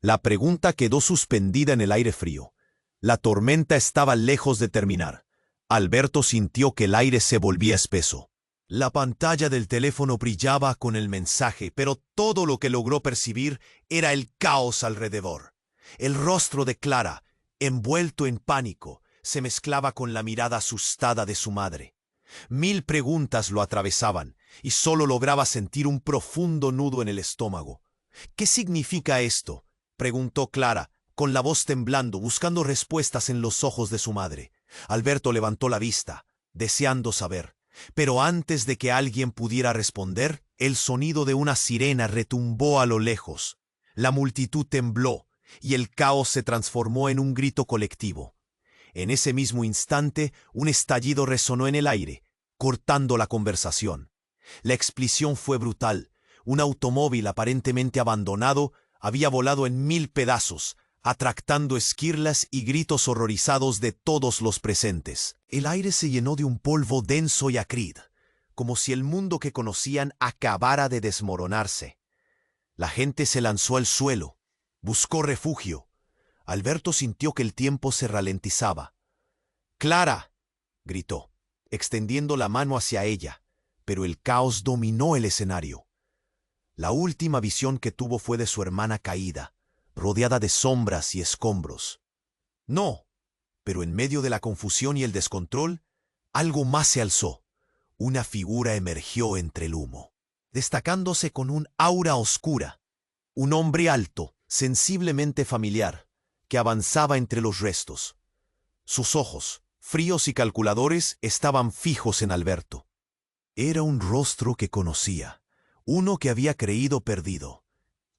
La pregunta quedó suspendida en el aire frío. La tormenta estaba lejos de terminar. Alberto sintió que el aire se volvía espeso. La pantalla del teléfono brillaba con el mensaje, pero todo lo que logró percibir era el caos alrededor. El rostro de Clara, envuelto en pánico, se mezclaba con la mirada asustada de su madre. 1000 preguntas lo atravesaban, y solo lograba sentir un profundo nudo en el estómago. «¿Qué significa esto?», preguntó Clara, con la voz temblando, buscando respuestas en los ojos de su madre. Alberto levantó la vista, deseando saber. Pero antes de que alguien pudiera responder, el sonido de una sirena retumbó a lo lejos. La multitud tembló, y el caos se transformó en un grito colectivo. En ese mismo instante, un estallido resonó en el aire, cortando la conversación. La explosión fue brutal. Un automóvil aparentemente abandonado había volado en 1000 pedazos, atractando esquirlas y gritos horrorizados de todos los presentes. El aire se llenó de un polvo denso y acrid, como si el mundo que conocían acabara de desmoronarse. La gente se lanzó al suelo, buscó refugio. Alberto sintió que el tiempo se ralentizaba. «¡Clara!», gritó, extendiendo la mano hacia ella, pero el caos dominó el escenario. La última visión que tuvo fue de su hermana caída, rodeada de sombras y escombros. No, pero en medio de la confusión y el descontrol, algo más se alzó. Una figura emergió entre el humo, destacándose con un aura oscura. Un hombre alto, sensiblemente familiar, que avanzaba entre los restos. Sus ojos, fríos y calculadores, estaban fijos en Alberto. Era un rostro que conocía, uno que había creído perdido.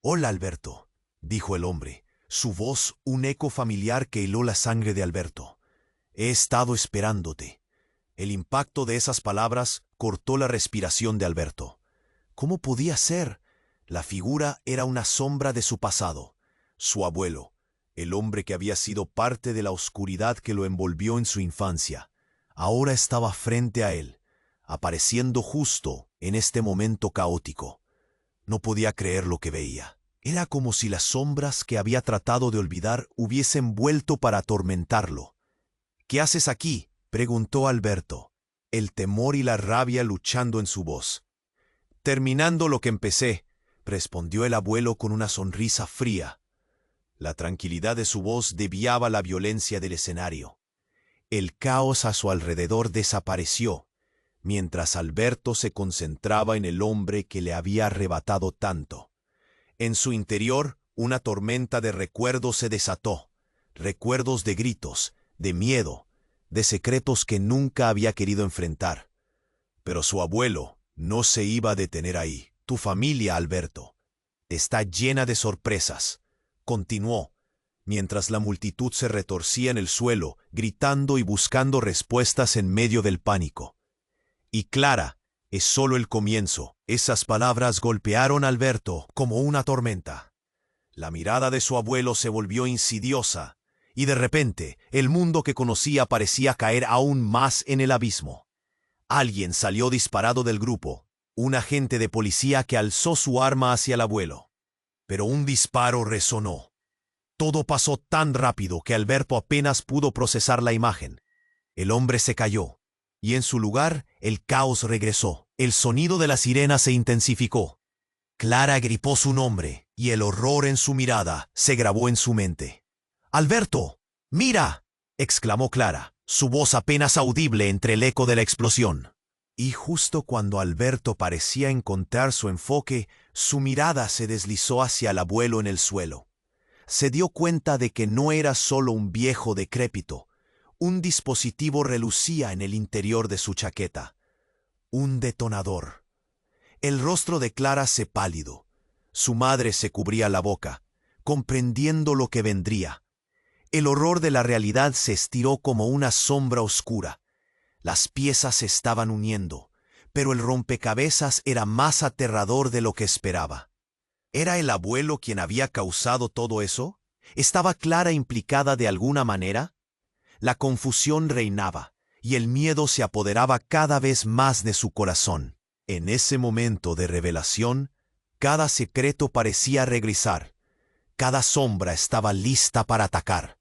«Hola, Alberto», dijo el hombre, su voz un eco familiar que heló la sangre de Alberto. He estado esperándote. El impacto de esas palabras cortó la respiración de Alberto. ¿Cómo podía ser? La figura era una sombra de su pasado, su abuelo, el hombre que había sido parte de la oscuridad que lo envolvió en su infancia. Ahora estaba frente a él, apareciendo justo en este momento caótico. No podía creer lo que veía. Era como si las sombras que había tratado de olvidar hubiesen vuelto para atormentarlo. «¿Qué haces aquí?», preguntó Alberto, el temor y la rabia luchando en su voz. «Terminando lo que empecé», respondió el abuelo con una sonrisa fría. La tranquilidad de su voz desviaba la violencia del escenario. El caos a su alrededor desapareció, mientras Alberto se concentraba en el hombre que le había arrebatado tanto. En su interior, una tormenta de recuerdos se desató, recuerdos de gritos, de miedo, de secretos que nunca había querido enfrentar. Pero su abuelo no se iba a detener ahí. «Tu familia, Alberto, está llena de sorpresas», continuó, mientras la multitud se retorcía en el suelo, gritando y buscando respuestas en medio del pánico. «Y Clara es solo el comienzo». Esas palabras golpearon a Alberto como una tormenta. La mirada de su abuelo se volvió insidiosa, y de repente el mundo que conocía parecía caer aún más en el abismo. Alguien salió disparado del grupo, un agente de policía que alzó su arma hacia el abuelo. Pero un disparo resonó. Todo pasó tan rápido que Alberto apenas pudo procesar la imagen. El hombre se cayó, y en su lugar el caos regresó. El sonido de la sirena se intensificó. Clara gritó su nombre, y el horror en su mirada se grabó en su mente. «¡Alberto! ¡Mira!», exclamó Clara, su voz apenas audible entre el eco de la explosión. Y justo cuando Alberto parecía encontrar su enfoque, su mirada se deslizó hacia el abuelo en el suelo. Se dio cuenta de que no era solo un viejo decrépito. Un dispositivo relucía en el interior de su chaqueta. Un detonador. El rostro de Clara se pálido. Su madre se cubría la boca, comprendiendo lo que vendría. El horror de la realidad se estiró como una sombra oscura. Las piezas se estaban uniendo, pero el rompecabezas era más aterrador de lo que esperaba. ¿Era el abuelo quien había causado todo eso? ¿Estaba Clara implicada de alguna manera? La confusión reinaba, y el miedo se apoderaba cada vez más de su corazón. En ese momento de revelación, cada secreto parecía regresar. Cada sombra estaba lista para atacar.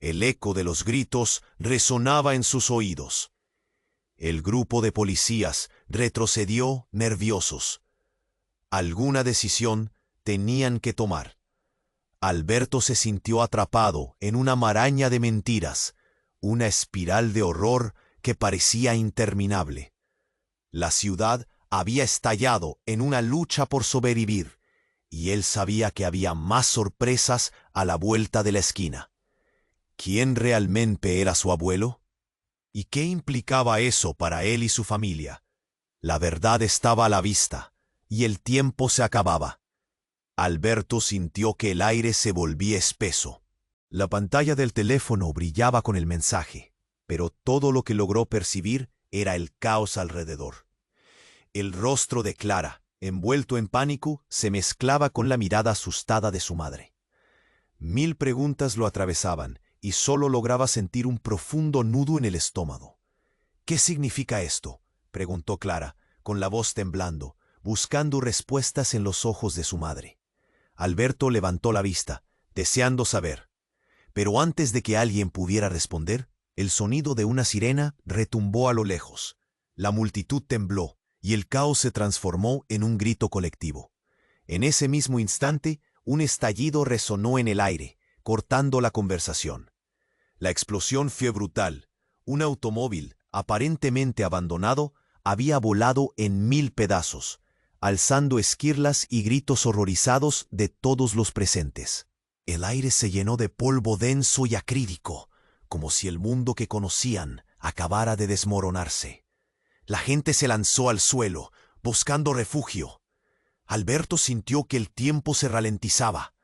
El eco de los gritos resonaba en sus oídos. El grupo de policías retrocedió nerviosos. Alguna decisión tenían que tomar. Alberto se sintió atrapado en una maraña de mentiras, una espiral de horror que parecía interminable. La ciudad había estallado en una lucha por sobrevivir, y él sabía que había más sorpresas a la vuelta de la esquina. ¿Quién realmente era su abuelo? ¿Y qué implicaba eso para él y su familia? La verdad estaba a la vista, y el tiempo se acababa. Alberto sintió que el aire se volvía espeso. La pantalla del teléfono brillaba con el mensaje, pero todo lo que logró percibir era el caos alrededor. El rostro de Clara, envuelto en pánico, se mezclaba con la mirada asustada de su madre. 1000 preguntas lo atravesaban, y solo lograba sentir un profundo nudo en el estómago. «¿Qué significa esto?», preguntó Clara, con la voz temblando, buscando respuestas en los ojos de su madre. Alberto levantó la vista, deseando saber. Pero antes de que alguien pudiera responder, el sonido de una sirena retumbó a lo lejos. La multitud tembló, y el caos se transformó en un grito colectivo. En ese mismo instante, un estallido resonó en el aire, cortando la conversación. La explosión fue brutal. Un automóvil, aparentemente abandonado, había volado en 1000 pedazos, alzando esquirlas y gritos horrorizados de todos los presentes. El aire se llenó de polvo denso y acrídico, como si el mundo que conocían acabara de desmoronarse. La gente se lanzó al suelo, buscando refugio. Alberto sintió que el tiempo se ralentizaba.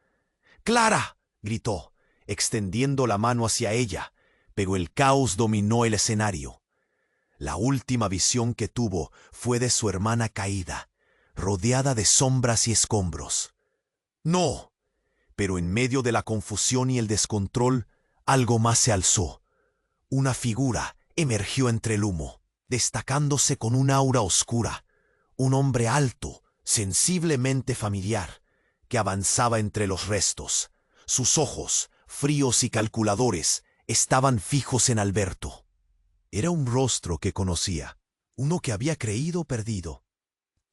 ¡Clara!, gritó, extendiendo la mano hacia ella, pero el caos dominó el escenario. La última visión que tuvo fue de su hermana caída, rodeada de sombras y escombros. ¡No! Pero en medio de la confusión y el descontrol, algo más se alzó. Una figura emergió entre el humo, destacándose con un aura oscura. Un hombre alto, sensiblemente familiar, que avanzaba entre los restos. Sus ojos, fríos y calculadores, estaban fijos en Alberto. Era un rostro que conocía, uno que había creído perdido.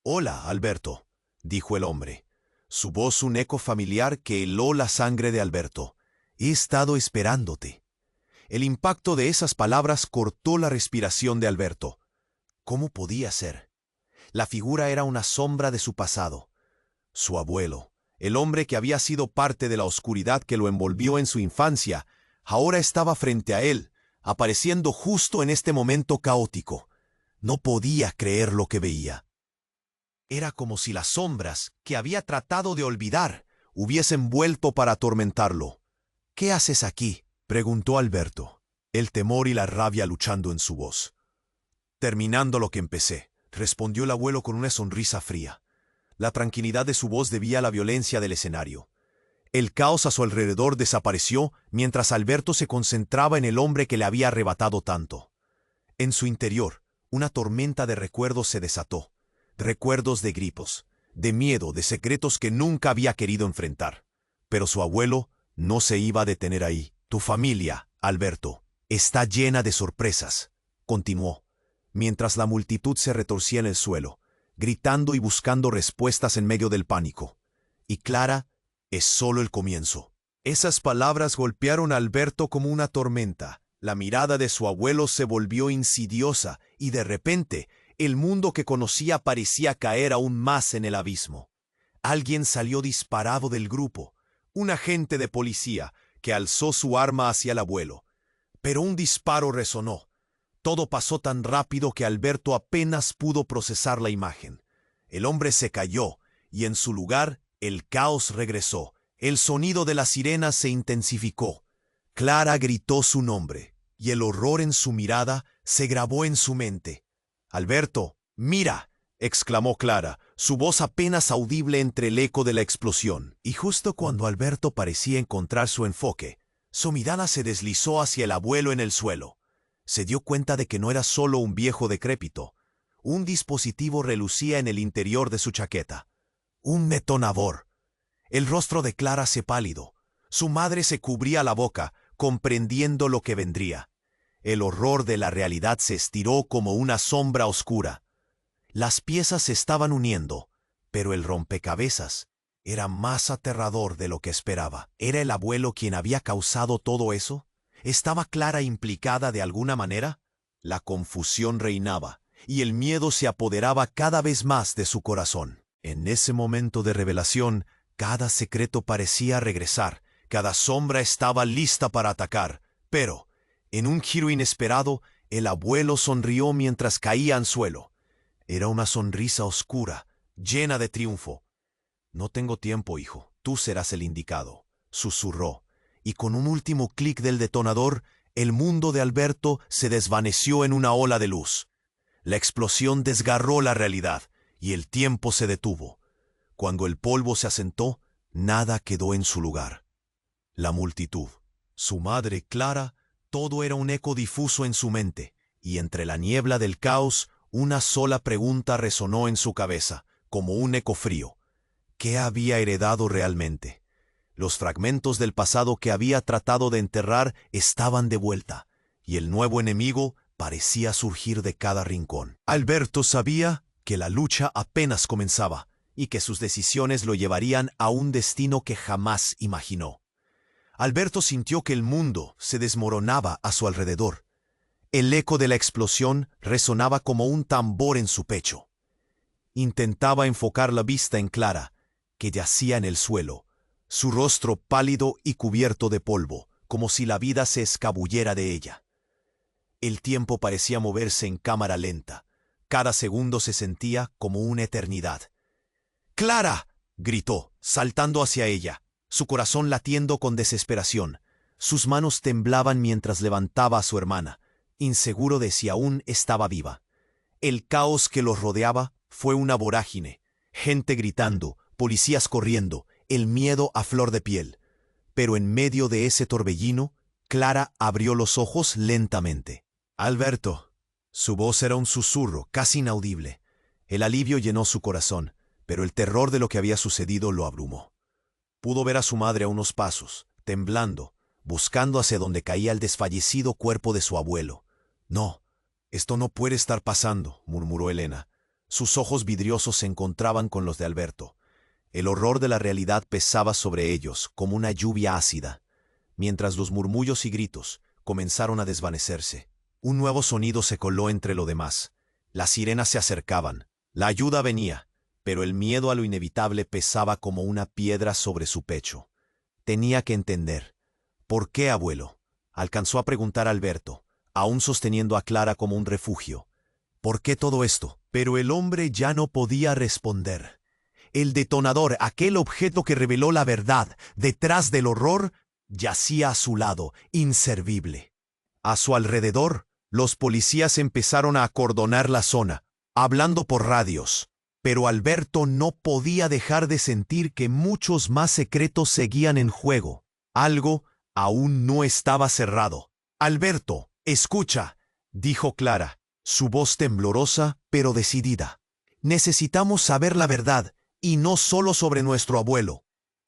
«Hola, Alberto», dijo el hombre. Su voz un eco familiar que heló la sangre de Alberto. «He estado esperándote». El impacto de esas palabras cortó la respiración de Alberto. ¿Cómo podía ser? La figura era una sombra de su pasado. Su abuelo, el hombre que había sido parte de la oscuridad que lo envolvió en su infancia, ahora estaba frente a él, apareciendo justo en este momento caótico. No podía creer lo que veía. Era como si las sombras, que había tratado de olvidar, hubiesen vuelto para atormentarlo. «¿Qué haces aquí?», preguntó Alberto, el temor y la rabia luchando en su voz. «Terminando lo que empecé», respondió el abuelo con una sonrisa fría. La tranquilidad de su voz debía a la violencia del escenario. El caos a su alrededor desapareció mientras Alberto se concentraba en el hombre que le había arrebatado tanto. En su interior, una tormenta de recuerdos se desató. Recuerdos de gripos, de miedo, de secretos que nunca había querido enfrentar. Pero su abuelo no se iba a detener ahí. «Tu familia, Alberto, está llena de sorpresas», continuó, mientras la multitud se retorcía en el suelo, gritando y buscando respuestas en medio del pánico. «Y Clara es solo el comienzo». Esas palabras golpearon a Alberto como una tormenta. La mirada de su abuelo se volvió insidiosa y de repente el mundo que conocía parecía caer aún más en el abismo. Alguien salió disparado del grupo, un agente de policía que alzó su arma hacia el abuelo. Pero un disparo resonó. Todo pasó tan rápido que Alberto apenas pudo procesar la imagen. El hombre se cayó y en su lugar el caos regresó. El sonido de las sirenas se intensificó. Clara gritó su nombre y el horror en su mirada se grabó en su mente. «Alberto, mira», exclamó Clara, su voz apenas audible entre el eco de la explosión. Y justo cuando Alberto parecía encontrar su enfoque, su mirada se deslizó hacia el abuelo en el suelo. Se dio cuenta de que no era solo un viejo decrépito. Un dispositivo relucía en el interior de su chaqueta. Un detonador. El rostro de Clara se pálido. Su madre se cubría la boca, comprendiendo lo que vendría. El horror de la realidad se estiró como una sombra oscura. Las piezas se estaban uniendo, pero el rompecabezas era más aterrador de lo que esperaba. ¿Era el abuelo quien había causado todo eso? ¿Estaba Clara implicada de alguna manera? La confusión reinaba, y el miedo se apoderaba cada vez más de su corazón. En ese momento de revelación, cada secreto parecía regresar, cada sombra estaba lista para atacar, pero, en un giro inesperado, el abuelo sonrió mientras caía al suelo. Era una sonrisa oscura, llena de triunfo. «No tengo tiempo, hijo, tú serás el indicado», susurró, y con un último clic del detonador, el mundo de Alberto se desvaneció en una ola de luz. La explosión desgarró la realidad, y el tiempo se detuvo. Cuando el polvo se asentó, nada quedó en su lugar. La multitud, su madre Clara, todo era un eco difuso en su mente, y entre la niebla del caos, una sola pregunta resonó en su cabeza, como un eco frío. ¿Qué había heredado realmente? Los fragmentos del pasado que había tratado de enterrar estaban de vuelta, y el nuevo enemigo parecía surgir de cada rincón. Alberto sabía que la lucha apenas comenzaba, y que sus decisiones lo llevarían a un destino que jamás imaginó. Alberto sintió que el mundo se desmoronaba a su alrededor. El eco de la explosión resonaba como un tambor en su pecho. Intentaba enfocar la vista en Clara, que yacía en el suelo, su rostro pálido y cubierto de polvo, como si la vida se escabullera de ella. El tiempo parecía moverse en cámara lenta. Cada segundo se sentía como una eternidad. «¡Clara!», gritó, saltando hacia ella. su corazón latiendo con desesperación. Sus manos temblaban mientras levantaba a su hermana, inseguro de si aún estaba viva. El caos que los rodeaba fue una vorágine, gente gritando, policías corriendo, el miedo a flor de piel. Pero en medio de ese torbellino, Clara abrió los ojos lentamente. «Alberto». Su voz era un susurro, casi inaudible. El alivio llenó su corazón, pero el terror de lo que había sucedido lo abrumó. Pudo ver a su madre a unos pasos, temblando, buscando hacia donde caía el desfallecido cuerpo de su abuelo. «No, esto no puede estar pasando», murmuró Elena. Sus ojos vidriosos se encontraban con los de Alberto. El horror de la realidad pesaba sobre ellos como una lluvia ácida. Mientras los murmullos y gritos comenzaron a desvanecerse, un nuevo sonido se coló entre lo demás. Las sirenas se acercaban. La ayuda venía, pero el miedo a lo inevitable pesaba como una piedra sobre su pecho. Tenía que entender. «¿Por qué, abuelo?», alcanzó a preguntar Alberto, aún sosteniendo a Clara como un refugio. «¿Por qué todo esto?». Pero el hombre ya no podía responder. El detonador, aquel objeto que reveló la verdad detrás del horror, yacía a su lado, inservible. A su alrededor, los policías empezaron a acordonar la zona, hablando por radios. Pero Alberto no podía dejar de sentir que muchos más secretos seguían en juego. Algo aún no estaba cerrado. «Alberto, escucha», dijo Clara, su voz temblorosa pero decidida. «Necesitamos saber la verdad, y no solo sobre nuestro abuelo.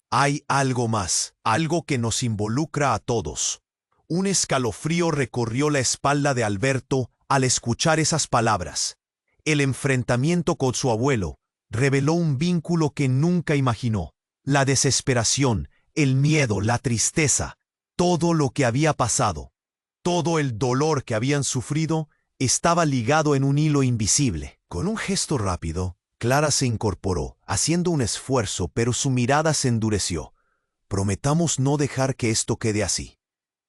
Hay algo más, algo que nos involucra a todos». Un escalofrío recorrió la espalda de Alberto al escuchar esas palabras. El enfrentamiento con su abuelo reveló un vínculo que nunca imaginó. La desesperación, el miedo, la tristeza, todo lo que había pasado, todo el dolor que habían sufrido, estaba ligado en un hilo invisible. Con un gesto rápido, Clara se incorporó, haciendo un esfuerzo, pero su mirada se endureció. «Prometamos no dejar que esto quede así».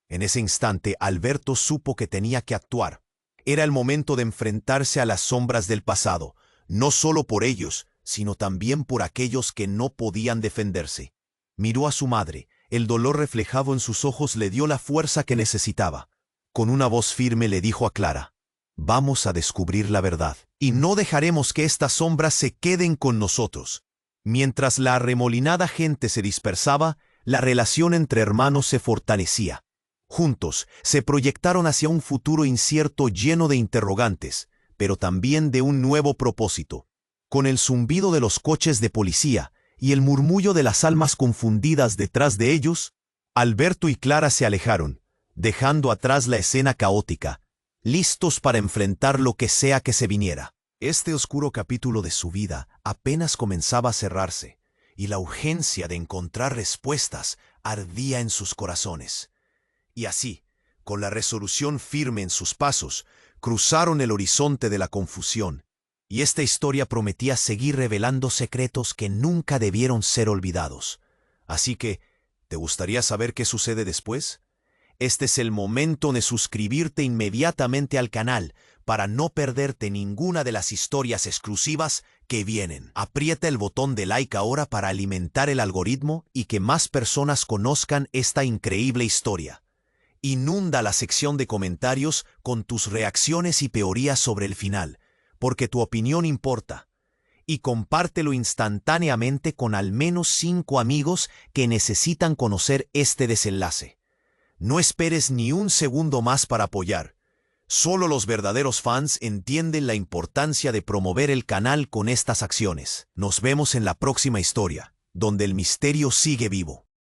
En ese instante, Alberto supo que tenía que actuar. Era el momento de enfrentarse a las sombras del pasado, no solo por ellos, sino también por aquellos que no podían defenderse. Miró a su madre. El dolor reflejado en sus ojos le dio la fuerza que necesitaba. Con una voz firme le dijo a Clara: «Vamos a descubrir la verdad, y no dejaremos que estas sombras se queden con nosotros». Mientras la arremolinada gente se dispersaba, la relación entre hermanos se fortalecía. Juntos se proyectaron hacia un futuro incierto lleno de interrogantes, pero también de un nuevo propósito. Con el zumbido de los coches de policía y el murmullo de las almas confundidas detrás de ellos, Alberto y Clara se alejaron, dejando atrás la escena caótica, listos para enfrentar lo que sea que se viniera. Este oscuro capítulo de su vida apenas comenzaba a cerrarse, y la urgencia de encontrar respuestas ardía en sus corazones. Y así, con la resolución firme en sus pasos, cruzaron el horizonte de la confusión, y esta historia prometía seguir revelando secretos que nunca debieron ser olvidados. Así que, ¿te gustaría saber qué sucede después? Este es el momento de suscribirte inmediatamente al canal para no perderte ninguna de las historias exclusivas que vienen. Aprieta el botón de like ahora para alimentar el algoritmo y que más personas conozcan esta increíble historia. Inunda la sección de comentarios con tus reacciones y teorías sobre el final, porque tu opinión importa. Y compártelo instantáneamente con al menos 5 amigos que necesitan conocer este desenlace. No esperes ni un segundo más para apoyar. Solo los verdaderos fans entienden la importancia de promover el canal con estas acciones. Nos vemos en la próxima historia, donde el misterio sigue vivo.